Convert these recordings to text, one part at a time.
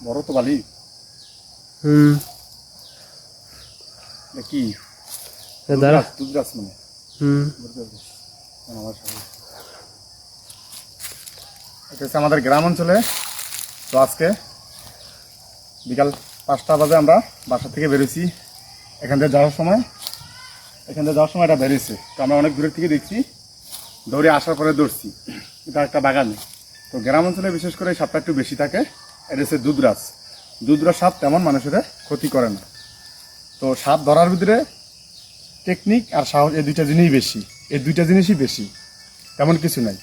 বড় তো বালি। কি দুধরাজ মানে এটা হচ্ছে আমাদের গ্রাম অঞ্চলে। তো আজকে বিকাল 5টা বাজে আমরা বাসা থেকে বেরোছি। এখান থেকে যাওয়ার সময় এটা বেরিয়েছে। তো আমরা অনেক দূরের থেকে দেখছি, দৌড়ে আসার পরে দৌড়ছি। এটা একটা বাগানে। তো গ্রাম অঞ্চলে বিশেষ করে এই সাপটা একটু বেশি থাকে। এটা হচ্ছে দুধরাজ সাপ, তেমন মানুষের ক্ষতি করে না। তো সাপ ধরার ভিতরে টেকনিক আর সাহস, এই দুইটা জিনিসই বেশি, তেমন কিছু নাই।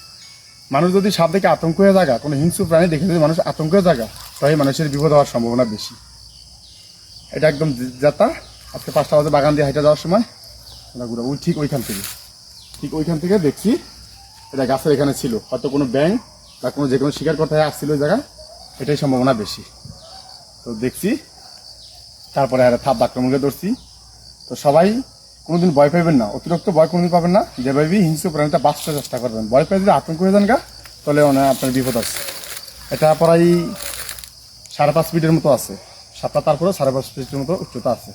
মানুষ যদি সাপ দেখে আতঙ্ক হয়ে জায়গা, কোনো হিংস্র প্রাণী দেখে যদি মানুষ আতঙ্ক হয়ে জায়গা, তাই মানুষের বিপদ হওয়ার সম্ভাবনা বেশি। এটা একদম যাতা। আজকে 5টা বাজে বাগান দিয়ে হাইটা যাওয়ার সময় ওই ঠিক ওইখান থেকে দেখছি এটা গাছের এখানে ছিল। হয়তো কোনো ব্যাঙ বা কোনো যে কোনো শিকার করতে আসছিল ওই জায়গা, এটাই সম্ভাবনা বেশি। তো দেখছি, তারপরে আর থাপ আক্রমণকে ধরছি। তো সবাই কোনোদিন ভয় পাইবেন না, অতিরিক্ত ভয় কোনোদিন পাবেন না। যেভাবে হিংস্র প্রাণীটা বাঁচতে চেষ্টা করবেন। ভয় পেয়ে যদি আতঙ্ক হয়ে যান গা, তাহলে আপনার বিপদ আছে। এটা প্রায় 5.5 ফিটের মতো আছে সাপটা, তারপরে 5.5 ফিটের মতো উচ্চতা আছে।